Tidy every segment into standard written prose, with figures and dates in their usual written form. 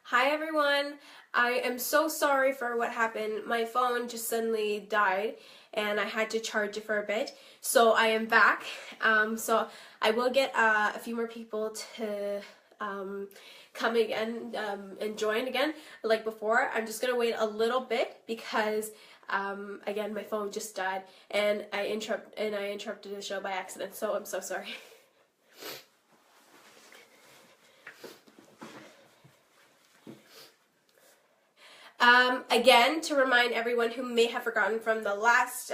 Hi everyone, I am so sorry for what happened. My phone just suddenly died and I had to charge it for a bit. So I am back. So I will get a few more people to come again and join again like before. I'm just gonna wait a little bit because again my phone just died and I interrupted the show by accident. So I'm so sorry. Again, to remind everyone who may have forgotten from the last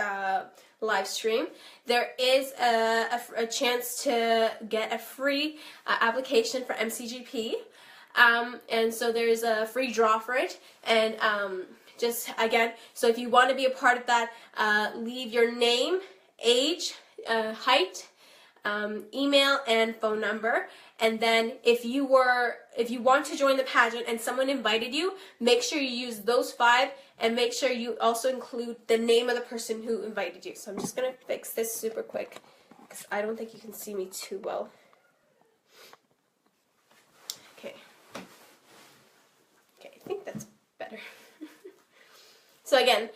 live stream, there is a chance to get a free application for MCGP. And so there's a free draw for it. And just again, so if you want to be a part of that, leave your name, age, height, email, and phone number. And then if you want to join the pageant and someone invited you, make sure you use those 5 and make sure you also include the name of the person who invited you. So I'm just going to fix this super quick because I don't think you can see me too well. Okay. Okay, I think that's better. So again,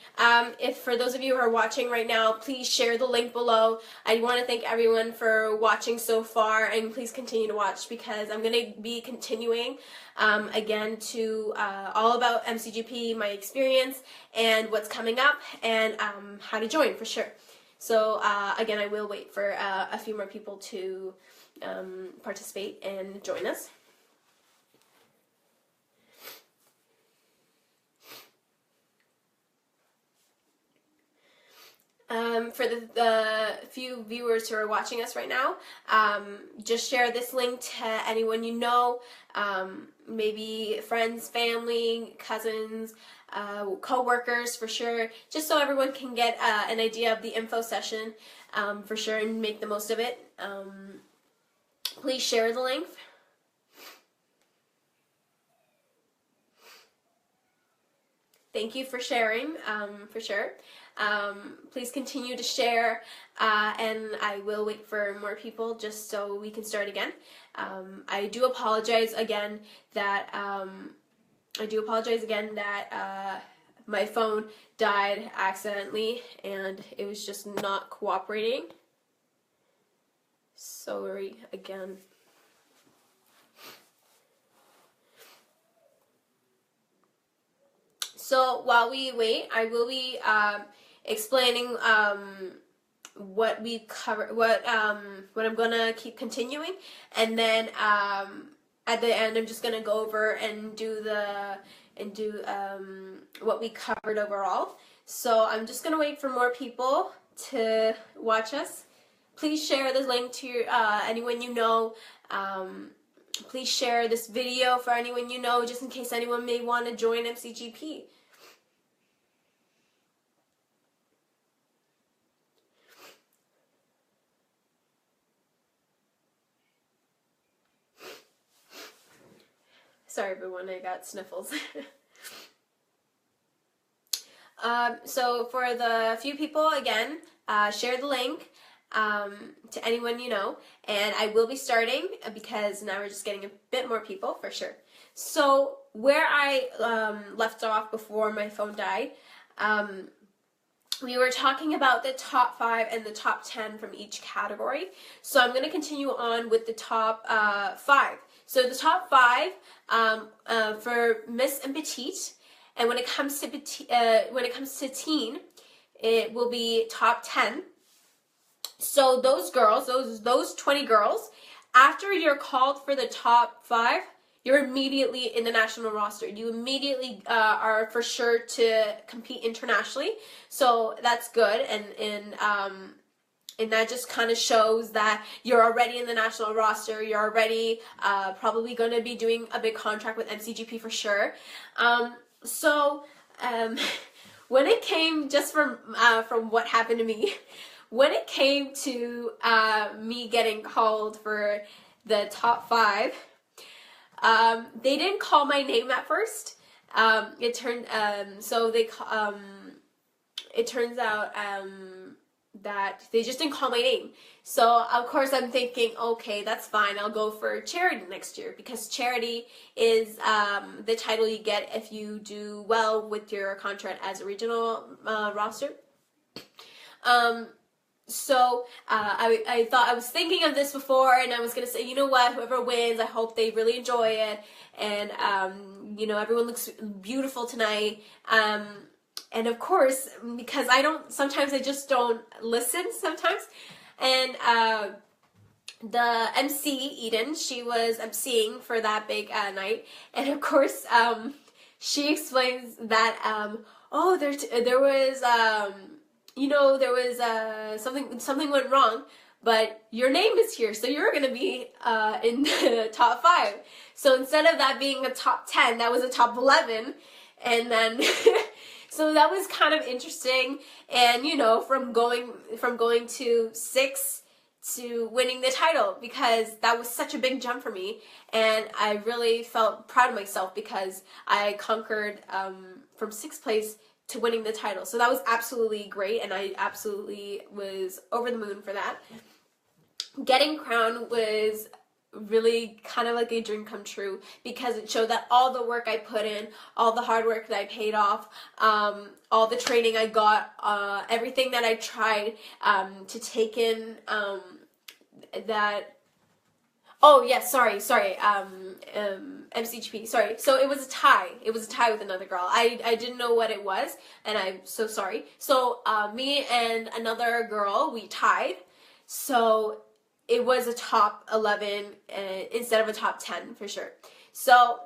if for those of you who are watching right now, please share the link below. I want to thank everyone for watching so far, and please continue to watch because I'm going to be continuing again to all about MCGP, my experience, and what's coming up, and how to join for sure. So again, I will wait for a few more people to participate and join us. For the few viewers who are watching us right now, just share this link to anyone you know, maybe friends, family, cousins, co-workers for sure, just so everyone can get an idea of the info session for sure and make the most of it. Please share the link. Thank you for sharing, for sure. Please continue to share, and I will wait for more people just so we can start again. I do apologize again that my phone died accidentally and it was just not cooperating. Sorry again. So while we wait, I will be explaining what we cover, what I'm gonna keep continuing, and then at the end I'm just gonna go over and do what we covered overall. So I'm just gonna wait for more people to watch us. Please share this link to your, anyone you know. Please share this video for anyone you know, just in case anyone may want to join MCGP. Sorry everyone, I got sniffles. So for the few people, again, share the link to anyone you know, and I will be starting because now we're just getting a bit more people for sure. So where I left off before my phone died, we were talking about the top 5 and the top 10 from each category. So I'm going to continue on with the top 5. So the top 5 for Miss and Petite, and when it comes to teen, it will be top 10. So those girls, those 20 girls, after you're called for the top 5, you're immediately in the national roster. You immediately are for sure to compete internationally. So that's good, and that just kind of shows that you're already in the national roster. You're already probably going to be doing a big contract with MCGP for sure. When it came, just from what happened to me, when it came to me getting called for the top 5, they didn't call my name at first. It turns out that they just didn't call my name. So of course I'm thinking, okay, that's fine. I'll go for charity next year, because charity is the title you get if you do well with your contract as a regional roster. I thought, I was thinking of this before, and I was going to say, you know what, whoever wins, I hope they really enjoy it, and, you know, everyone looks beautiful tonight, and of course, because sometimes I just don't listen sometimes, and, the MC, Eden, she was MCing for that big night, and of course, she explains that, oh, there was, you know, there was something went wrong, but your name is here, so you're gonna be in the top 5. So instead of that being a top 10, that was a top 11, and then so that was kind of interesting. And you know, from going to 6 to winning the title, because that was such a big jump for me, and I really felt proud of myself because I conquered from 6th place to winning the title. So that was absolutely great, and I absolutely was over the moon for that. Getting crowned was really kind of like a dream come true, because it showed that all the work I put in, all the hard work that I paid off, all the training I got, everything that I tried to take in, that, oh yes, sorry, MCGP, sorry. So it was a tie. It was a tie with another girl. I didn't know what it was, and I'm so sorry. So me and another girl, we tied. So it was a top 11 instead of a top 10 for sure. So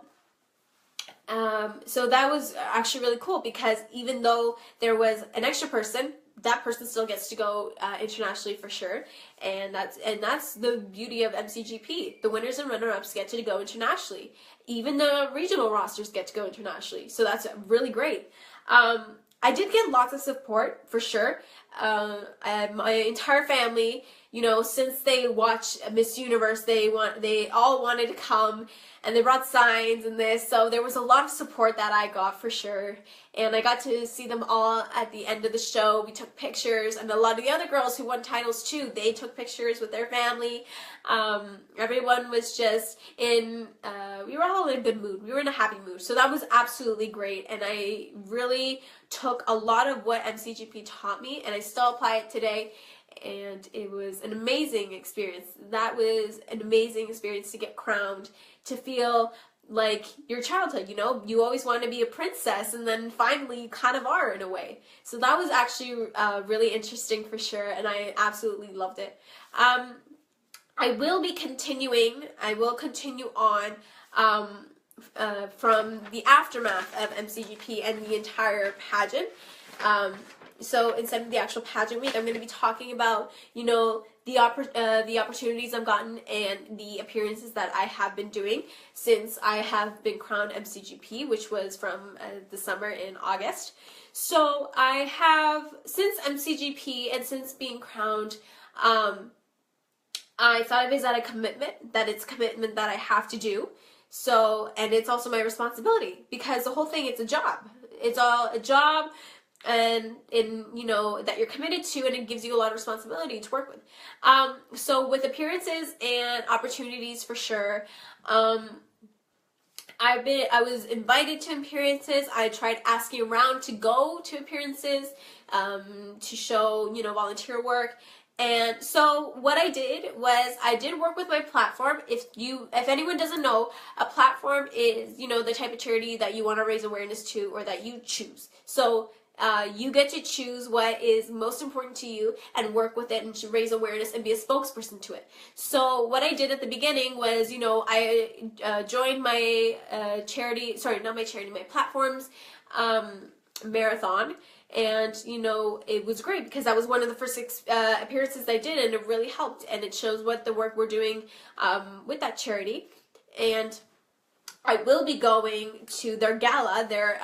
so that was actually really cool, because even though there was an extra person, that person still gets to go internationally for sure, and that's the beauty of MCGP. The winners and runner-ups get to go internationally. Even the regional rosters get to go internationally, so that's really great. I did get lots of support for sure. My entire family, you know, since they watched Miss Universe, they all wanted to come, and they brought signs and this, so there was a lot of support that I got for sure, and I got to see them all at the end of the show. We took pictures, and a lot of the other girls who won titles too, they took pictures with their family. Everyone was just in, we were all in a good mood. We were in a happy mood, so that was absolutely great, and I really took a lot of what MCGP taught me, and I still apply it today. And it was an amazing experience. That was an amazing experience to get crowned, to feel like your childhood, you know, you always want to be a princess, and then finally you kind of are in a way. So that was actually really interesting for sure, and I absolutely loved it. I will continue on from the aftermath of MCGP and the entire pageant. So instead of the actual pageant week, I'm going to be talking about, you know, the opportunities I've gotten and the appearances that I have been doing since I have been crowned MCGP, which was from the summer in August. So I have, since MCGP and since being crowned, I thought of it as a commitment, that it's a commitment that I have to do. So, and it's also my responsibility, because the whole thing, it's a job. It's all a job, and you know, that you're committed to, and it gives you a lot of responsibility to work with. So with appearances and opportunities for sure, I was invited to appearances. I tried asking around to go to appearances, to show, you know, volunteer work. And so what I did was I did work with my platform. If anyone doesn't know, a platform is, you know, the type of charity that you want to raise awareness to, or that you choose. So you get to choose what is most important to you and work with it and to raise awareness and be a spokesperson to it. So what I did at the beginning was, you know, I joined my my platform's marathon. And, you know, it was great, because that was one of the first appearances I did, and it really helped. And it shows what the work we're doing with that charity. And I will be going to their gala, their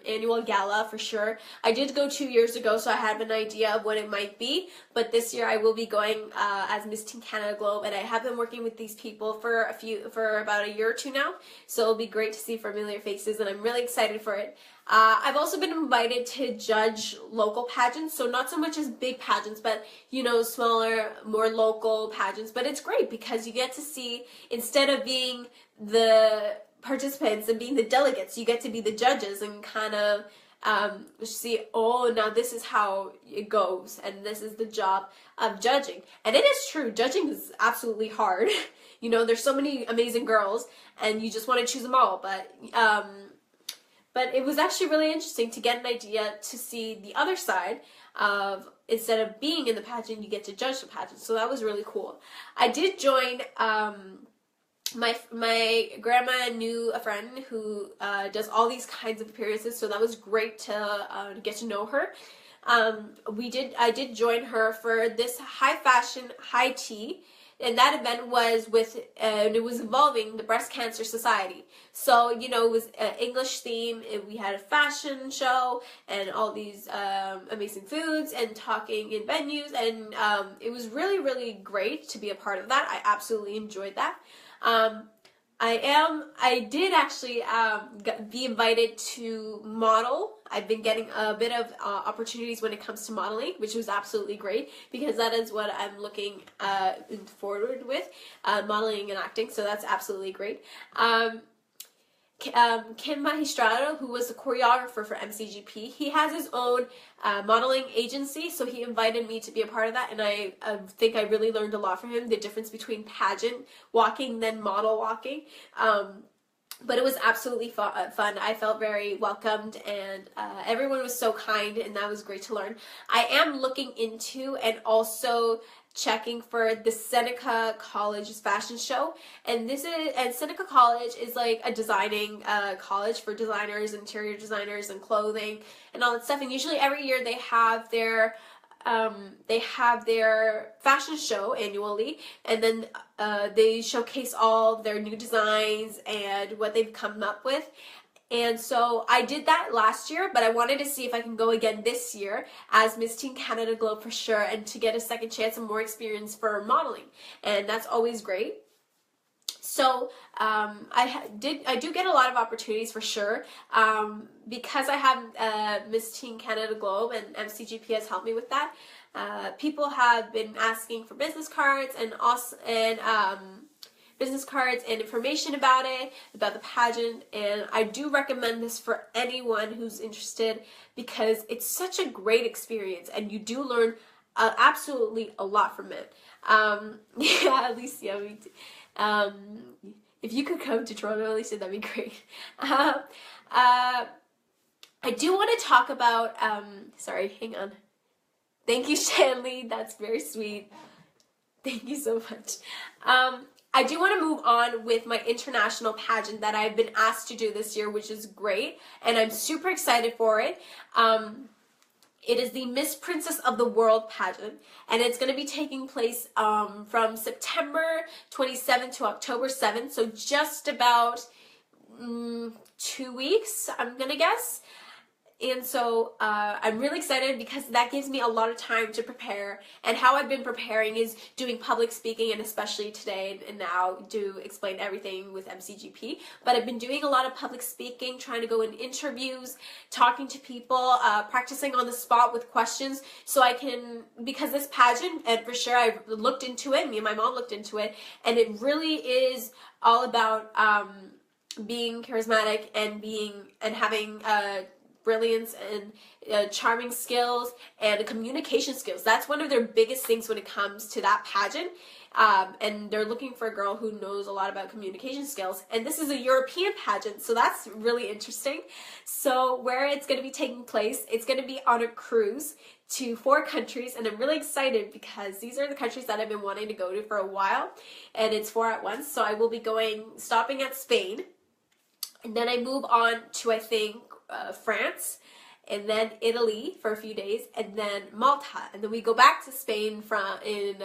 annual gala for sure. I did go 2 years ago, so I have an idea of what it might be. But this year I will be going as Miss Teen Canada Globe, and I have been working with these people for about a year or two now. So it'll be great to see familiar faces, and I'm really excited for it. I've also been invited to judge local pageants, so not so much as big pageants, but smaller, more local pageants. But it's great because you get to see, instead of being the participants and being the delegates, you get to be the judges and kind of see, oh, now this is how it goes, and this is the job of judging. And it is true, judging is absolutely hard. There's so many amazing girls, and you just want to choose them all, but it was actually really interesting to get an idea to see the other side of, instead of being in the pageant, you get to judge the pageant. So that was really cool. I did join, my grandma knew a friend who does all these kinds of appearances, so that was great to get to know her. I did join her for this high fashion, high tea, and that event was it was involving the Breast Cancer Society. So, it was an English theme, and we had a fashion show, and all these amazing foods, and talking in venues, and it was really, really great to be a part of that. I absolutely enjoyed that. I did actually be invited to model. I've been getting a bit of opportunities when it comes to modeling, which was absolutely great because that is what I'm looking forward with, modeling and acting. So that's absolutely great. Kim Magistrado, who was the choreographer for MCGP, he has his own modeling agency, so he invited me to be a part of that, and I think I really learned a lot from him, the difference between pageant walking then model walking. But it was absolutely fun. I felt very welcomed, and everyone was so kind, and that was great to learn. I am looking into and also checking for the Seneca College's fashion show, and Seneca College is like a designing college for designers, interior designers, and clothing and all that stuff. And usually every year they have their fashion show annually, and then they showcase all their new designs and what they've come up with. And so I did that last year, but I wanted to see if I can go again this year as Miss Teen Canada Globe for sure, and to get a second chance and more experience for modeling, and that's always great. So I do get a lot of opportunities for sure, because I have Miss Teen Canada Globe, and MCGP has helped me with that. People have been asking for business cards and information about it, about the pageant, and I do recommend this for anyone who's interested because it's such a great experience, and you do learn absolutely a lot from it. Yeah, Alicia, if you could come to Toronto, Alicia, that'd be great. I do want to talk about, sorry, hang on. Thank you, Shanley, that's very sweet. Thank you so much. I do want to move on with my international pageant that I've been asked to do this year, which is great, and I'm super excited for it. It is the Miss Princess of the World pageant, and it's going to be taking place from September 27th to October 7th, so just about 2 weeks, I'm going to guess. And so I'm really excited because that gives me a lot of time to prepare, and how I've been preparing is doing public speaking, and especially today and now do explain everything with MCGP, but I've been doing a lot of public speaking, trying to go in interviews, talking to people, practicing on the spot with questions, so I can, because this pageant, and for sure I looked into it, me and my mom looked into it, and it really is all about being charismatic and having brilliance and charming skills and communication skills. That's one of their biggest things when it comes to that pageant, and they're looking for a girl who knows a lot about communication skills, and this is a European pageant, so that's really interesting. So where it's going to be taking place, it's going to be on a cruise to 4 countries, and I'm really excited because these are the countries that I've been wanting to go to for a while, and it's 4 at once. So I will be stopping at Spain, and then I move on to, I think, France, and then Italy for a few days, and then Malta, and then we go back to Spain in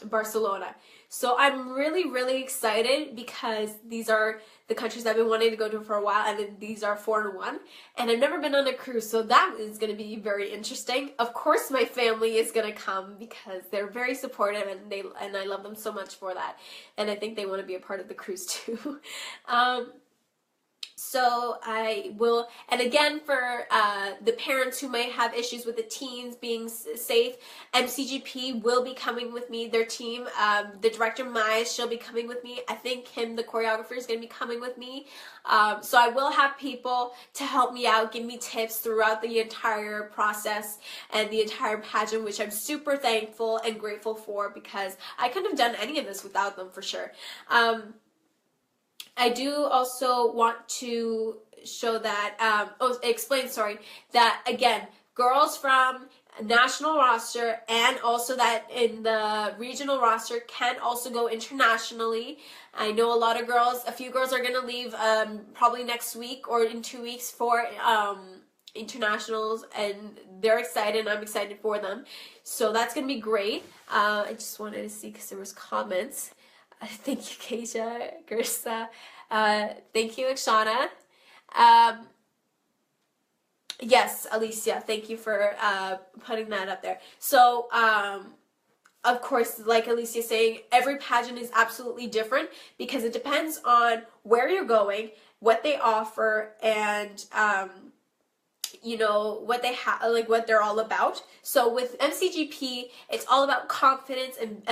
Barcelona. So I'm really, really excited because these are the countries I've been wanting to go to for a while, and then these are 4 in 1, and I've never been on a cruise, so that is going to be very interesting. Of course my family is going to come because they're very supportive, and I love them so much for that, and I think they want to be a part of the cruise too. So I will, and again, for the parents who might have issues with the teens being safe, MCGP will be coming with me, their team. The director, Maya, she'll be coming with me. I think Kim, the choreographer, is going to be coming with me. So I will have people to help me out, give me tips throughout the entire process and the entire pageant, which I'm super thankful and grateful for, because I couldn't have done any of this without them, for sure. I do also want to show that, that again, girls from national roster and also that in the regional roster can also go internationally. I know a few girls are going to leave probably next week or in 2 weeks for internationals, and they're excited and I'm excited for them. So that's going to be great. I just wanted to see because there was comments. Thank you, Keisha, Gersa. Thank you, Akshana. Yes, Alicia, thank you for putting that up there. So, of course, like Alicia saying, every pageant is absolutely different because it depends on where you're going, what they offer, and you know, what they have, like what they're all about. So with MCGP, it's all about confidence and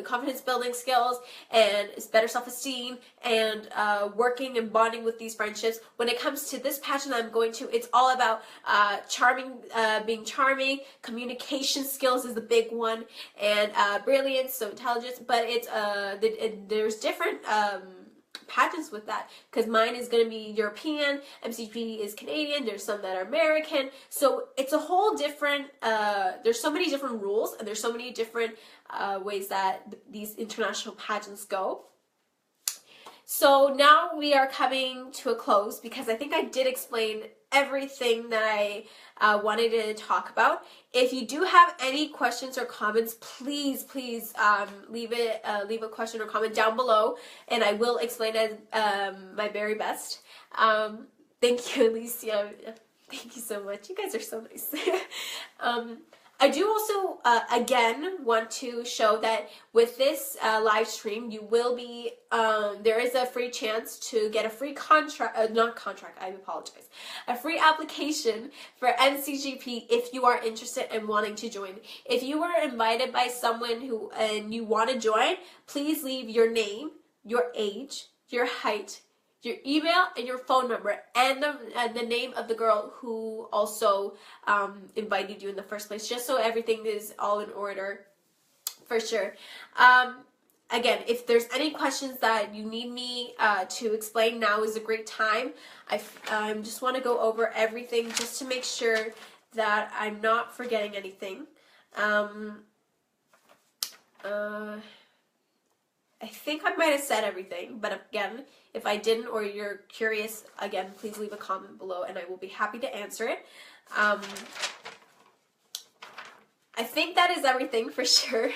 confidence building skills and better self-esteem and working and bonding with these friendships. When it comes to this pageant that I'm going to, it's all about being charming, communication skills is the big one, and brilliance, so intelligence. But it's there's different pageants with that, because mine is going to be European, MCGP is Canadian, there's some that are American, so it's a whole different, there's so many different rules and there's so many different ways that these international pageants go. So now we are coming to a close because I think I did explain everything that I wanted to talk about. If you do have any questions or comments, please leave a question or comment down below, and I will explain it my very best. Thank you, Alicia. Thank you so much. You guys are so nice. I do also, again, want to show that with this live stream, you will be, there is a free chance to get a free a free application for MCGP if you are interested and wanting to join. If you were invited by someone and you want to join, please leave your name, your age, your height, your email, and your phone number, and the name of the girl who also invited you in the first place, just so everything is all in order, for sure. Again, if there's any questions that you need me to explain, now is a great time. I just want to go over everything just to make sure that I'm not forgetting anything. I think I might have said everything, but again, if I didn't or you're curious, again, please leave a comment below and I will be happy to answer it. I think that is everything for sure.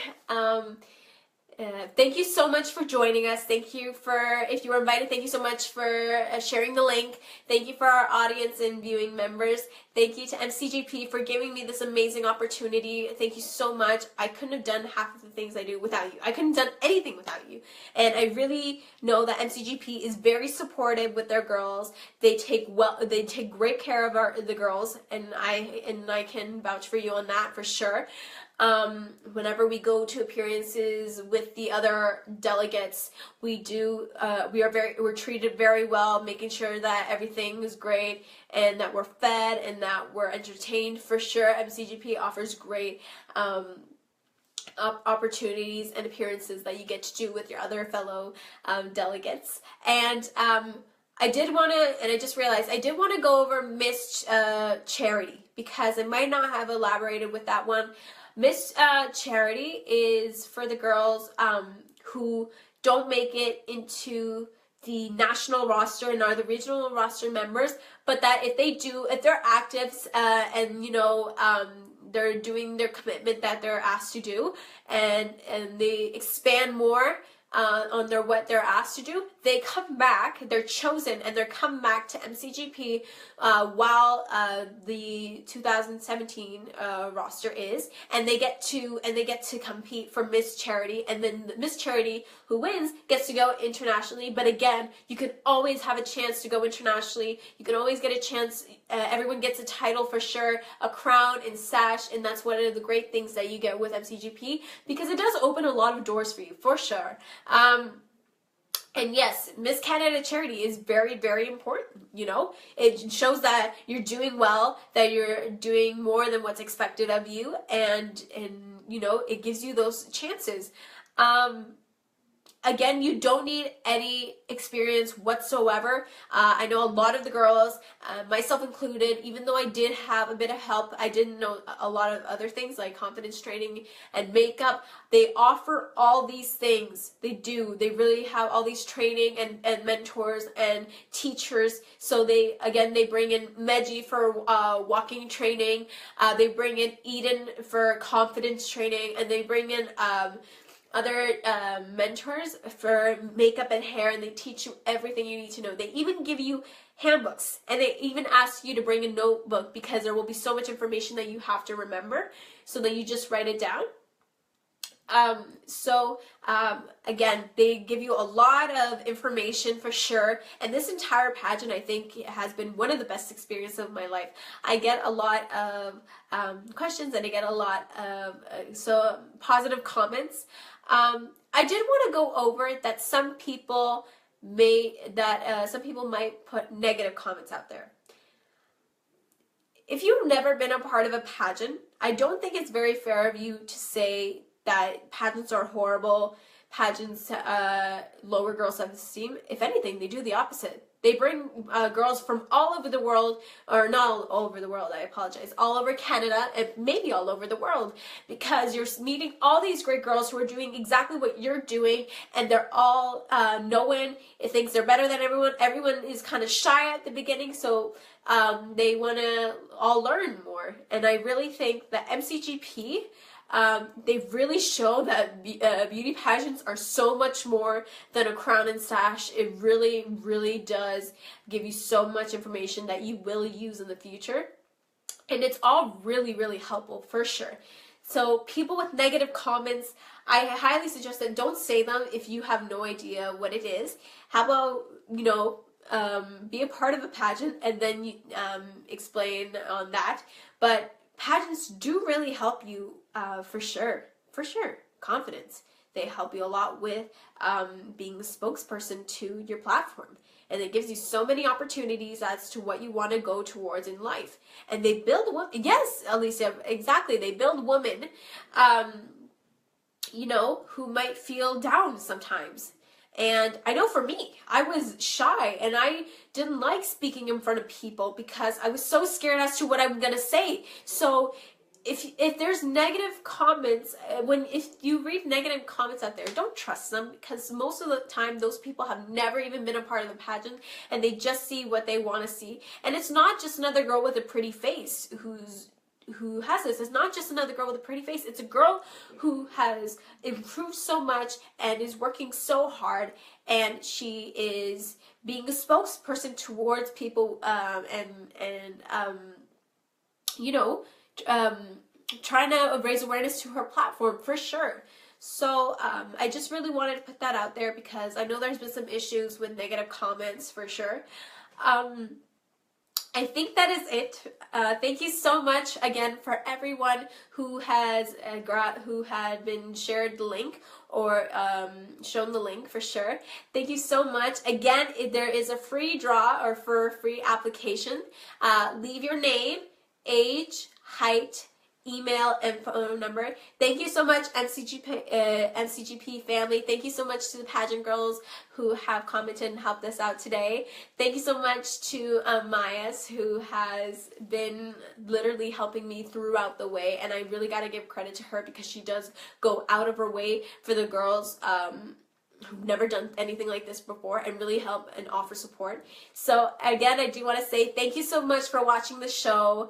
Thank you so much for joining us. Thank you for, if you were invited, thank you so much for sharing the link. Thank you for our audience and viewing members. Thank you to MCGP for giving me this amazing opportunity. Thank you so much. I couldn't have done half of the things I do without you. I couldn't have done anything without you. And I really know that MCGP is very supportive with their girls. They take great care of the girls, and I can vouch for you on that for sure. Whenever we go to appearances with the other delegates, we're treated very well, making sure that everything is great and that we're fed and that we're entertained for sure. MCGP offers great opportunities and appearances that you get to do with your other fellow delegates. And I did want to, and I just realized, I did want to go over Miss Charity, because I might not have elaborated with that one. Miss Charity is for the girls who don't make it into the national roster and are the regional roster members, but that if they're active and, you know, they're doing their commitment that they're asked to do, and they expand more on what they're asked to do, they come back, they're chosen, and they're come back to MCGP while the 2017 roster is, and they get to compete for Miss Charity, and then the Miss Charity who wins gets to go internationally. But again, you can always have a chance to go internationally. You can always get a chance. Everyone gets a title for sure, a crown and sash, and that's one of the great things that you get with MCGP, because it does open a lot of doors for you, for sure. And yes, Miss Canada Charity is very, very important, you know? It shows that you're doing well, that you're doing more than what's expected of you, and you know, it gives you those chances. Again, you don't need any experience whatsoever. I know a lot of the girls, myself included, even though I did have a bit of help, I didn't know a lot of other things like confidence training and makeup. They offer all these things. They do. They really have all these training and mentors and teachers. So they bring in Meji for walking training. They bring in Eden for confidence training, and they bring in other mentors for makeup and hair, and they teach you everything you need to know. They even give you handbooks, and they even ask you to bring a notebook, because there will be so much information that you have to remember, so that you just write it down. Again, they give you a lot of information for sure, and this entire pageant, I think, has been one of the best experiences of my life. I get a lot of questions, and I get a lot of positive comments. I did want to go over it that some people might put negative comments out there. If you've never been a part of a pageant, I don't think it's very fair of you to say that pageants are horrible, pageants lower girls' self-esteem. If anything, they do the opposite. They bring girls from all over the world, or not all over the world, I apologize, all over Canada, and maybe all over the world, because you're meeting all these great girls who are doing exactly what you're doing, and they're all, no one thinks they're better than everyone. Everyone is kind of shy at the beginning, so they want to all learn more. And I really think that MCGP, they really show that beauty pageants are so much more than a crown and sash. It really, really does give you so much information that you will use in the future. And it's all really, really helpful for sure. So people with negative comments, I highly suggest that don't say them if you have no idea what it is. How about, you know, be a part of a pageant and then you, explain on that. But pageants do really help you for sure. Confidence. They help you a lot with being the spokesperson to your platform. And it gives you so many opportunities as to what you want to go towards in life. And they build women. Yes, Alicia, exactly. They build women, you know, who might feel down sometimes. And I know for me, I was shy and I didn't like speaking in front of people because I was so scared as to what I'm going to say. So if there's negative comments, if you read negative comments out there, don't trust them, because most of the time those people have never even been a part of the pageant and they just see what they want to see. And it's not just another girl with a pretty face who has this. It's not just another girl with a pretty face. It's a girl who has improved so much and is working so hard, and she is being a spokesperson towards people you know, trying to raise awareness to her platform for sure. So I just really wanted to put that out there, because I know there's been some issues with negative comments for sure. I think that is it. Thank you so much again for everyone who has who had been shared the link or shown the link for sure. Thank you so much. Again, there is a free draw or for a free application. Leave your name, age, height, email, and phone number. Thank you so much, MCGP family. Thank you so much to the pageant girls who have commented and helped us out today. Thank you so much to Mayas, who has been literally helping me throughout the way, and I really got to give credit to her, because she does go out of her way for the girls who've never done anything like this before, and really help and offer support. So again, I do want to say thank you so much for watching the show.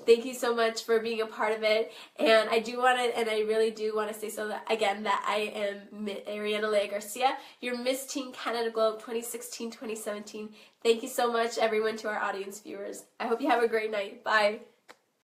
Thank you so much for being a part of it, and I do want to, and I really do want to say so that again that I am Arianna Laya Garcia, your Miss Teen Canada Globe 2016-2017. Thank you so much, everyone, to our audience viewers. I hope you have a great night. Bye.